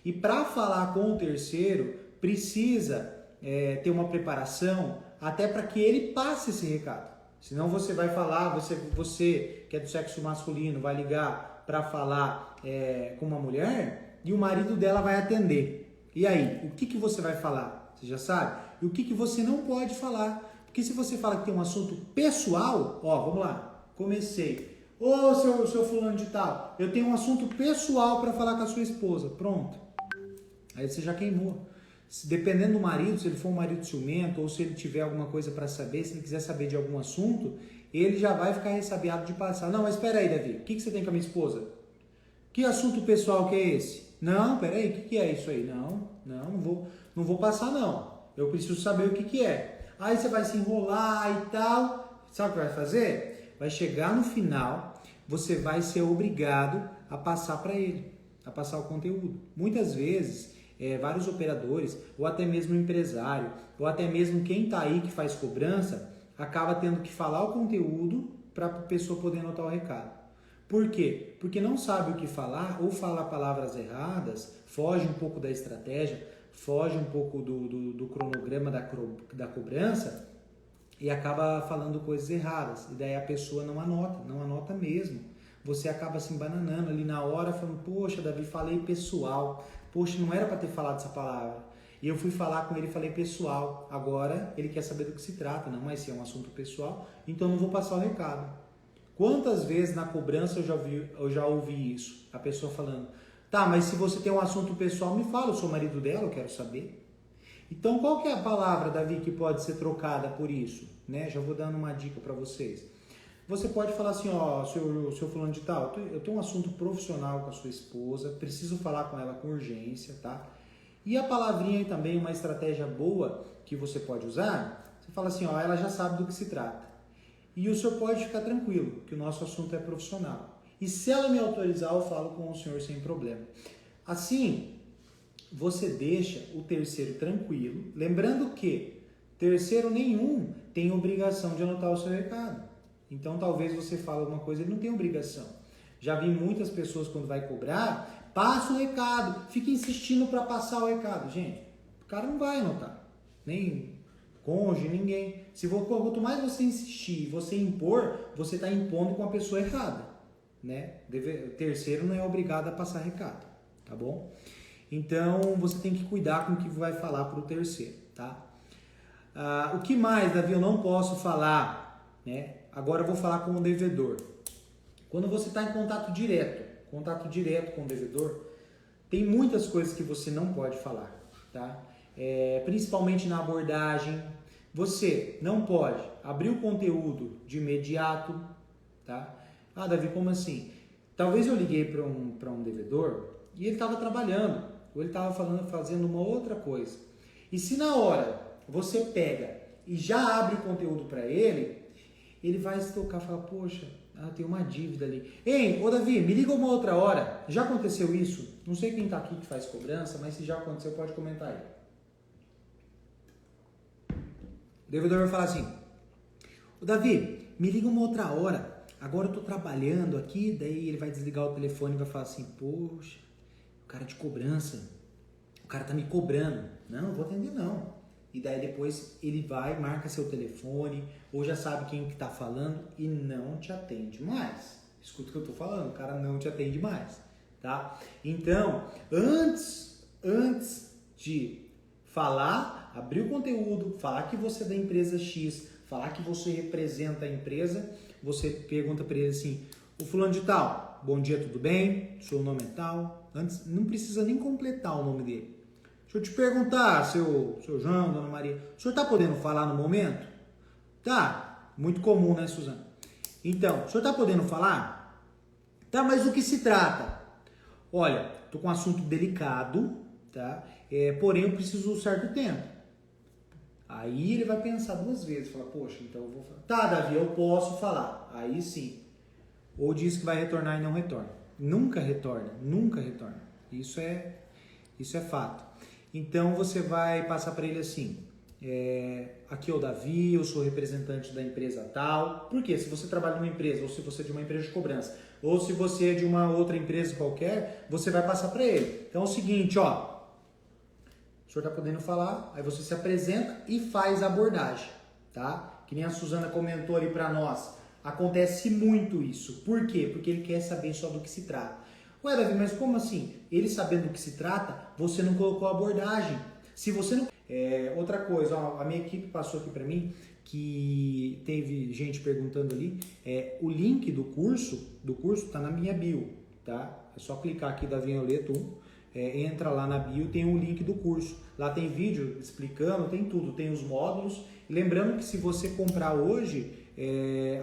E para falar com o terceiro, precisa ter uma preparação até para que ele passe esse recado. Senão você vai falar, você que é do sexo masculino vai ligar para falar com uma mulher e o marido dela vai atender. E aí, o que você vai falar? Você já sabe? E o que você não pode falar? Porque se você fala que tem um assunto pessoal, ó, vamos lá, comecei. Ô, seu fulano de tal, eu tenho um assunto pessoal para falar com a sua esposa. Pronto. Aí você já queimou. Dependendo do marido, se ele for um marido ciumento ou se ele tiver alguma coisa para saber, se ele quiser saber de algum assunto, ele já vai ficar ressabiado de passar. Não, mas espera aí, Davi, o que você tem com a minha esposa? Que assunto pessoal que é esse? Não, espera aí, o que é isso aí? Não vou passar não. Eu preciso saber o que é. Aí você vai se enrolar e tal. Sabe o que vai fazer? Vai chegar no final, você vai ser obrigado a passar para ele, a passar o conteúdo. Muitas vezes, vários operadores, ou até mesmo o empresário, ou até mesmo quem está aí que faz cobrança, acaba tendo que falar o conteúdo para a pessoa poder anotar o recado. Por quê? Porque não sabe o que falar, ou fala palavras erradas, foge um pouco da estratégia, foge um pouco do cronograma da cobrança e acaba falando coisas erradas. E daí a pessoa não anota mesmo. Você acaba se embananando ali na hora, falando, poxa, Davi, falei pessoal. Poxa, não era para ter falado essa palavra. E eu fui falar com ele e falei pessoal. Agora ele quer saber do que se trata, não, mas se é um assunto pessoal, então não vou passar o recado. Quantas vezes na cobrança eu já ouvi isso? A pessoa falando, tá, mas se você tem um assunto pessoal, me fala, eu sou marido dela, eu quero saber. Então qual que é a palavra, Davi, que pode ser trocada por isso? Né? Já vou dando uma dica para vocês. Você pode falar assim, ó, seu fulano de tal, eu tenho um assunto profissional com a sua esposa, preciso falar com ela com urgência, tá? E a palavrinha também, uma estratégia boa que você pode usar, você fala assim, ó, ela já sabe do que se trata. E o senhor pode ficar tranquilo, que o nosso assunto é profissional. E se ela me autorizar, eu falo com o senhor sem problema. Assim, você deixa o terceiro tranquilo, lembrando que terceiro nenhum tem obrigação de anotar o seu recado. Então talvez você fale alguma coisa, ele não tem obrigação. Já vi muitas pessoas quando vai cobrar, passa o recado, fica insistindo para passar o recado. Gente, o cara não vai anotar, nem cônjuge, ninguém. Quanto mais você insistir, você impor, você está impondo com a pessoa errada, né? Terceiro não é obrigado a passar recado, tá bom? Então você tem que cuidar com o que vai falar para o terceiro, tá? O que mais, Davi, eu não posso falar, né? Agora eu vou falar com o devedor. Quando você está em contato direto com o devedor, tem muitas coisas que você não pode falar, tá? Principalmente na abordagem. Você não pode abrir o conteúdo de imediato, tá? Ah, Davi, como assim? Talvez eu liguei para um devedor e ele estava trabalhando, ou ele estava fazendo uma outra coisa. E se na hora você pega e já abre o conteúdo para ele, ele vai se tocar e falar, poxa, tem uma dívida ali. Ei, ô Davi, me liga uma outra hora. Já aconteceu isso? Não sei quem está aqui que faz cobrança, mas se já aconteceu, pode comentar aí. O devedor vai falar assim, ô Davi, me liga uma outra hora. Agora eu estou trabalhando aqui, daí ele vai desligar o telefone e vai falar assim, poxa, o cara de cobrança, o cara tá me cobrando. Não, não vou atender não. E daí depois ele vai, marca seu telefone, ou já sabe quem que tá falando e não te atende mais. Escuta o que eu tô falando, o cara não te atende mais, tá? Então, antes de falar, abrir o conteúdo, falar que você é da empresa X, falar que você representa a empresa, você pergunta para ele assim, o fulano de tal, bom dia, tudo bem? Seu nome é tal? Antes, não precisa nem completar o nome dele. Deixa eu te perguntar, seu João, dona Maria, o senhor está podendo falar no momento? Tá, muito comum, né, Suzana? Então, o senhor está podendo falar? Tá, mas do que se trata? Olha, tô com um assunto delicado, tá? Porém, eu preciso de um certo tempo. Aí ele vai pensar duas vezes, falar, poxa, então eu vou falar. Tá, Davi, eu posso falar. Aí sim. Ou diz que vai retornar e não retorna. Nunca retorna, nunca retorna. Isso é fato. Então você vai passar para ele assim, aqui é o Davi, eu sou representante da empresa tal. Por quê? Se você trabalha numa empresa ou se você é de uma empresa de cobrança, ou se você é de uma outra empresa qualquer, você vai passar para ele. Então é o seguinte, ó, o senhor está podendo falar, aí você se apresenta e faz a abordagem, tá? Que nem a Suzana comentou ali para nós. Acontece muito isso. Por quê? Porque ele quer saber só do que se trata. Ué, Davi, mas como assim? Ele sabendo do que se trata, você não colocou a abordagem. Se você não... outra coisa, ó, a minha equipe passou aqui para mim que teve gente perguntando ali, o link do curso tá na minha bio, tá? É só clicar aqui, Davi Anholeto 1, entra lá na bio, tem o link do curso. Lá tem vídeo explicando, tem tudo, tem os módulos. Lembrando que se você comprar hoje,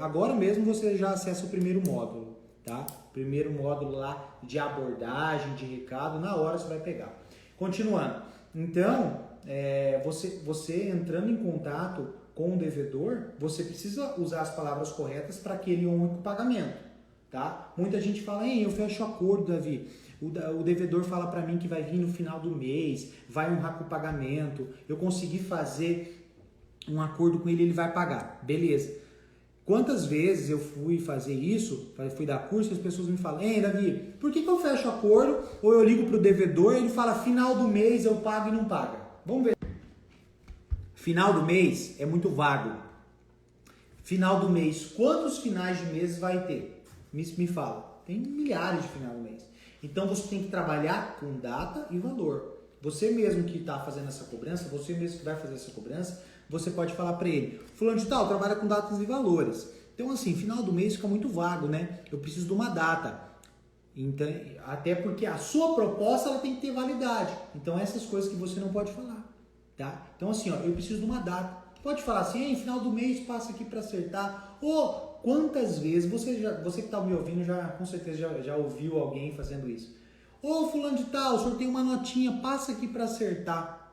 agora mesmo você já acessa o primeiro módulo, tá? Primeiro módulo lá de abordagem, de recado, na hora você vai pegar. Continuando, então, você entrando em contato com o devedor, você precisa usar as palavras corretas para que ele honre o pagamento, tá? Muita gente fala, eu fecho acordo, Davi. O devedor fala para mim que vai vir no final do mês, vai honrar com o pagamento, eu consegui fazer um acordo com ele, ele vai pagar. Beleza. Quantas vezes eu fui fazer isso, fui dar curso, e as pessoas me falam, Davi, por que eu fecho acordo, ou eu ligo pro devedor e ele fala, final do mês eu pago e não paga? Vamos ver. Final do mês é muito vago. Final do mês, quantos finais de mês vai ter? Me fala. Tem milhares de final do mês. Então você tem que trabalhar com data e valor. Você mesmo que está fazendo essa cobrança, você mesmo que vai fazer essa cobrança, você pode falar para ele, fulano de tal, trabalha com datas e valores. Então assim, final do mês fica muito vago, né? Eu preciso de uma data. Então, até porque a sua proposta ela tem que ter validade. Então essas coisas que você não pode falar, tá? Então assim, ó, eu preciso de uma data. Pode falar assim, final do mês passa aqui para acertar. Ou quantas vezes, você que está me ouvindo, com certeza já ouviu alguém fazendo isso. Ô fulano de tal, o senhor tem uma notinha, passa aqui para acertar.